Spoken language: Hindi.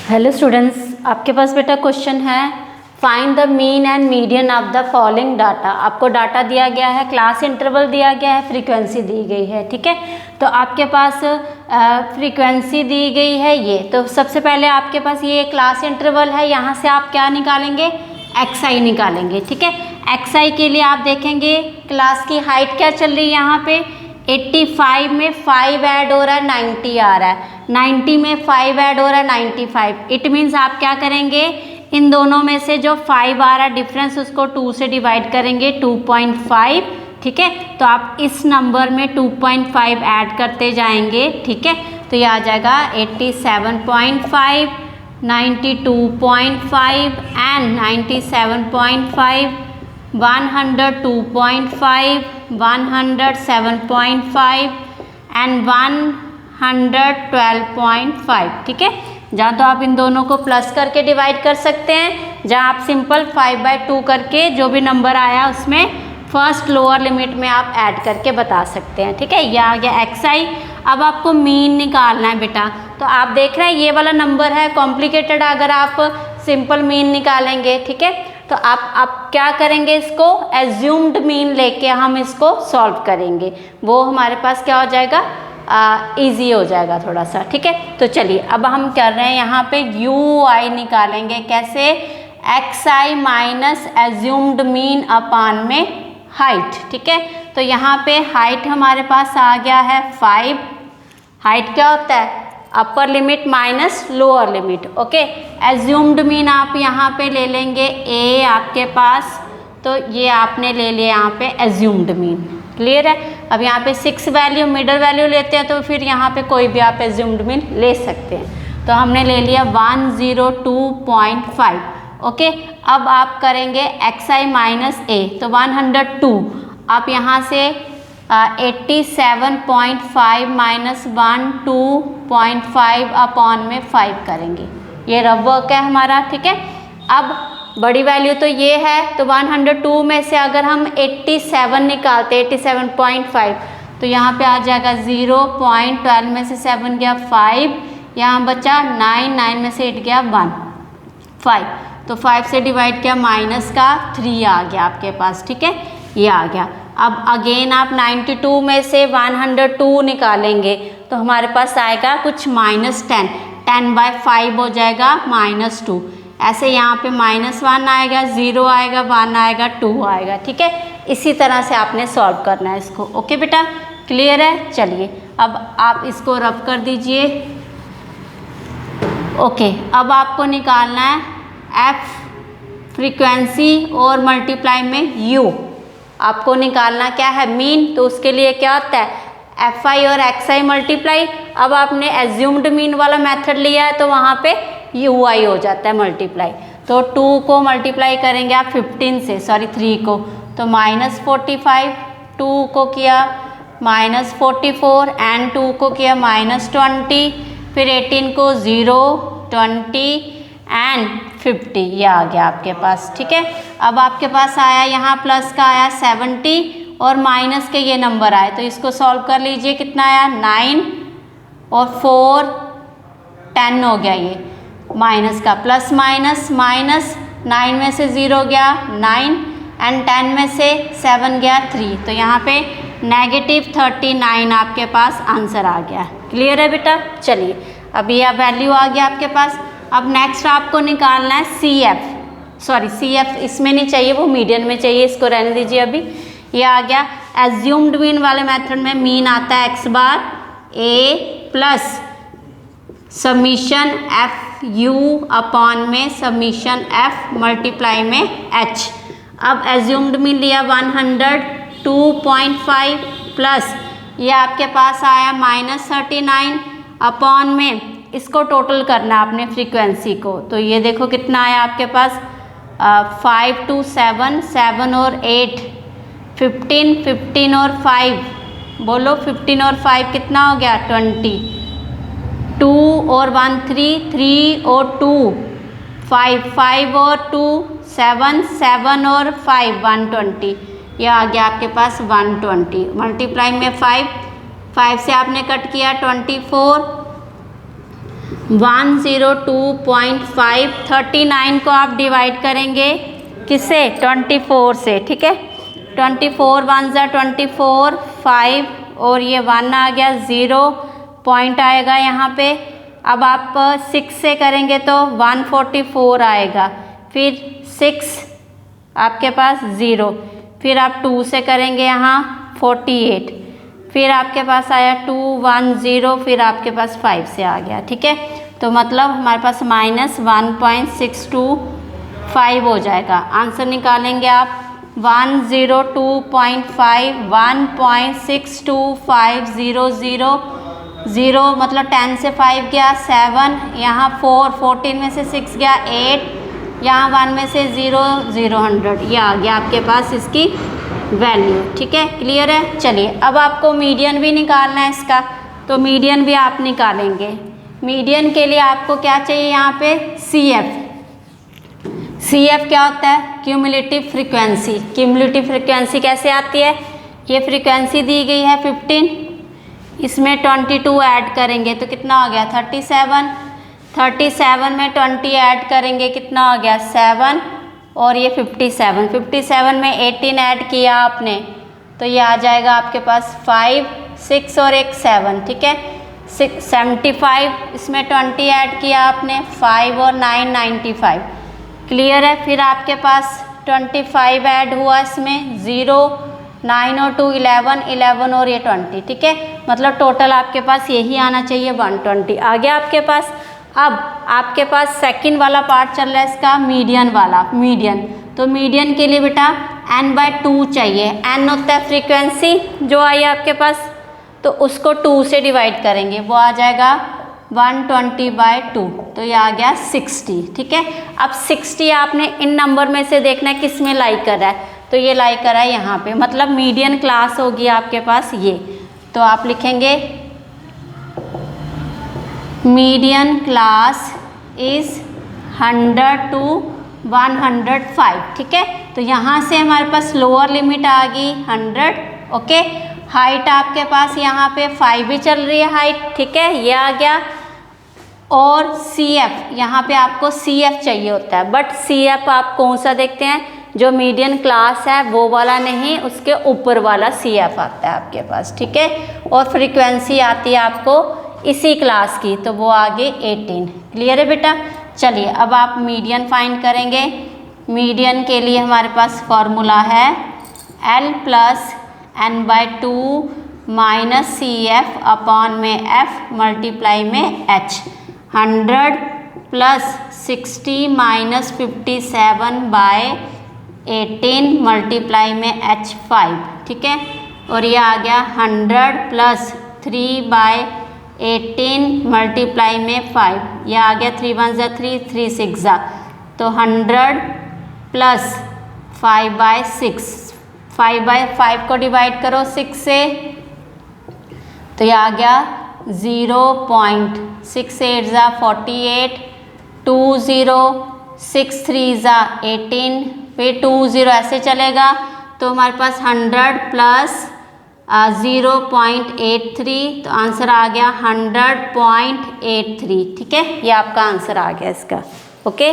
हेलो स्टूडेंट्स, आपके पास बेटा क्वेश्चन है find the mean and median of the following data. आपको डाटा दिया गया है, क्लास इंटरवल दिया गया है, फ्रीक्वेंसी दी गई है। ठीक है, तो आपके पास फ्रीक्वेंसी दी गई है ये। तो सबसे पहले आपके पास ये क्लास इंटरवल है, यहाँ से आप क्या निकालेंगे, एक्स आई निकालेंगे। ठीक है, एक्स आई के लिए आप देखेंगे क्लास की हाइट क्या चल रही है, यहाँ पे 85 में 5 ऐड हो रहा है, 90 आ रहा है, 90 में 5 ऐड हो रहा है, 95। इट मीन्स आप क्या करेंगे, इन दोनों में से जो 5 आ रहा है डिफरेंस, उसको 2 से डिवाइड करेंगे, 2.5। ठीक है, तो आप इस नंबर में 2.5 ऐड करते जाएंगे। ठीक है, तो ये आ जाएगा 87.5, 92.5 एंड 97.5, 102.5, 107.5 एंड 112.5। ठीक है, जहाँ तो आप इन दोनों को प्लस करके डिवाइड कर सकते हैं, जहाँ आप सिंपल 5/2 करके जो भी नंबर आया उसमें फर्स्ट लोअर लिमिट में आप ऐड करके बता सकते हैं। ठीक है, यह आ गया एक्स आई। अब आपको मीन निकालना है बेटा। तो आप देख रहे हैं ये वाला नंबर है कॉम्प्लिकेटेड, अगर आप सिंपल मीन निकालेंगे। ठीक है, तो आप क्या करेंगे, इसको एज्यूम्ड मीन लेके हम इसको सॉल्व करेंगे, वो हमारे पास क्या हो जाएगा, इजी हो जाएगा थोड़ा सा। ठीक है, तो चलिए अब हम कर रहे हैं यहाँ पे यू आई निकालेंगे। कैसे, एक्स आई माइनस एज्यूम्ड मीन अपान में हाइट। ठीक है, तो यहाँ पे हाइट हमारे पास आ गया है 5। हाइट क्या होता है, upper limit minus lower limit. Okay, assumed mean आप यहाँ पे ले लेंगे ए आपके पास, तो ये आपने ले लिया यहाँ पे एज्यूम्ड मीन। क्लियर है। अब यहाँ पे 6 वैल्यू मिडल वैल्यू लेते हैं, तो फिर यहाँ पे कोई भी आप एज्यूम्ड मीन ले सकते हैं। तो हमने ले लिया 102.5। ओके, अब आप करेंगे एक्स आई माइनस ए, तो 102। आप यहाँ से 87.5 माइनस 102.5 अपॉन में 5 करेंगे, ये रफ वर्क है हमारा। ठीक है, अब बड़ी वैल्यू तो ये है, तो 102 में से अगर हम 87 निकालते, 87.5, तो यहाँ पे आ जाएगा 0.12 में से 7 गया 5, यहाँ बचा 9, 9 में से 8 गया 1, 5, तो 5 से डिवाइड किया, माइनस का 3 आ गया आपके पास। ठीक है, ये आ गया। अब अगेन आप 92 में से 102 निकालेंगे, तो हमारे पास आएगा कुछ -10, 10/5 हो जाएगा -2। ऐसे यहाँ पे -1 आएगा, 0 आएगा, 1 आएगा, 2 आएगा। ठीक है, इसी तरह से आपने सॉल्व करना है इसको। ओके बेटा, क्लियर है। चलिए अब आप इसको रब कर दीजिए। ओके, अब आपको निकालना है एफ फ्रीक्वेंसी और मल्टीप्लाई में यू। आपको निकालना क्या है, मीन। तो उसके लिए क्या होता है, एफ आई और एक्स आई मल्टीप्लाई। अब आपने एज्यूम्ड मीन वाला मेथड लिया है, तो वहाँ पे यू आई हो जाता है मल्टीप्लाई। तो 2 को मल्टीप्लाई करेंगे आप 15 से, सॉरी 3 को, तो -45, 2 को किया -44 एंड 2 को किया -20, फिर 18 को 0, 20 एंड 50, ये आ गया आपके पास। ठीक है, अब आपके पास आया यहाँ प्लस का आया 70 और माइनस के ये नंबर आए, तो इसको सॉल्व कर लीजिए। कितना आया, 9 और 4 10 हो गया, ये माइनस का प्लस माइनस माइनस, 9 में से 0 गया 9 एंड 10 में से 7 गया 3, तो यहाँ पे -39 आपके पास आंसर आ गया। क्लियर है बेटा। चलिए अब यह वैल्यू आ गया आपके पास। अब नेक्स्ट आपको निकालना है C F, sorry C F इसमें नहीं चाहिए, वो मीडियन में चाहिए, इसको रहने दीजिए अभी। ये आ गया एज्यूम्ड मीन वाले मेथड में मीन आता है X bar A plus summation F U upon में समीशन एफ मल्टीप्लाई में एच। अब एज्यूम्ड मीन लिया 102.5 प्लस ये आपके पास आया -39 अपॉन में, इसको टोटल करना आपने फ्रीक्वेंसी को। तो ये देखो कितना आया आपके पास, 5 to 7, 7 और 8, 15, 15 और 5, बोलो 15 और 5 कितना हो गया, 20, 2 और 1 3, 3 और 2 5, 5 और 2 7, 7 और 5 120, यह आ गया आपके पास 120। मल्टीप्लाई में 5 से आपने कट किया 24, 102.5 39 को आप डिवाइड करेंगे किससे 24 से, ठीक है। 24 1 ज़ा 24 5 और ये 1 आ गया, 0 पॉइंट आएगा यहाँ पे। अब आप 6 से करेंगे तो 144 आएगा, फिर 6 आपके पास 0, फिर आप 2 से करेंगे यहाँ 48, फिर आपके पास आया 210, फिर आपके पास 5 से आ गया, ठीक है। तो मतलब हमारे पास -1.625 हो जाएगा। आंसर निकालेंगे आप 102.5 1.62500 0 मतलब 10 से 5 गया 7, यहाँ 4 14 में से 6 गया 8, यहाँ 1 में से 0 100, ये आ गया आपके पास इसकी वैल्यू, ठीक है। क्लियर है। चलिए अब आपको मीडियन भी निकालना है इसका, तो मीडियन भी आप निकालेंगे। मीडियन के लिए आपको क्या चाहिए यहाँ पे CF। CF क्या होता है? Cumulative frequency. क्यूमुलेटिव फ्रीक्वेंसी कैसे आती है? ये फ्रीक्वेंसी दी गई है 15, इसमें 22 ऐड करेंगे तो कितना हो गया 37, 37 में 20 ऐड करेंगे कितना हो गया 7, और ये 57, 57 में 18 ऐड किया आपने तो ये आ जाएगा आपके पास 5 6 और एक 7, ठीक है। 75 इसमें 20 ऐड किया आपने 5 और 9 95। क्लियर है। फिर आपके पास 25 ऐड हुआ इसमें 0 9 और 2 11 11 और ये 20, ठीक है। मतलब टोटल आपके पास यही आना चाहिए 120 आ गया आपके पास। अब आपके पास सेकंड वाला पार्ट चल रहा है इसका मीडियन वाला। मीडियन तो मीडियन के लिए बेटा n/2 चाहिए। n होता है फ्रीक्वेंसी जो आई आपके पास, तो उसको 2 से डिवाइड करेंगे, वो आ जाएगा 120/2, तो ये आ गया 60, ठीक है। अब 60 आपने इन नंबर में से देखना है किस में लाई कर रहा है, तो ये लाई कर रहा है यहाँ पे, मतलब मीडियन क्लास होगी आपके पास ये। तो आप लिखेंगे मीडियन क्लास इज 100 to 105, ठीक है। तो यहाँ से हमारे पास लोअर लिमिट आ गई 100, ओके। हाइट आपके पास यहाँ पे 5 भी चल रही है हाइट, ठीक है, ये आ गया। और CF यहाँ पे आपको CF चाहिए होता है, बट CF आप कौन सा देखते हैं? जो मीडियन क्लास है वो वाला नहीं, उसके ऊपर वाला CF आता है आपके पास, ठीक है। और फ्रीक्वेंसी आती है आपको इसी क्लास की, तो वो आगे 18। क्लियर है बेटा। चलिए अब आप मीडियन फाइंड करेंगे। मीडियन के लिए हमारे पास फॉर्मूला है L + n/2 - CF अपॉन में F मल्टीप्लाई में H। 100 + 60 - 57/18 मल्टीप्लाई में H5, ठीक है। और ये आ गया 100 + 3/18 मल्टीप्लाई में 5, ये आ गया 3 1 ज़ा 3 3 6 ज़ा, तो 100 + 5/6, 5/5 को डिवाइड करो 6 से, तो ये आ गया 0.68 ज़ा 48, 20 6 3 ज़ा 18, फिर 20 ऐसे चलेगा, तो हमारे पास 100 + 0.83, तो आंसर आ गया 100.83, ठीक है। ये आपका आंसर आ गया इसका, ओके।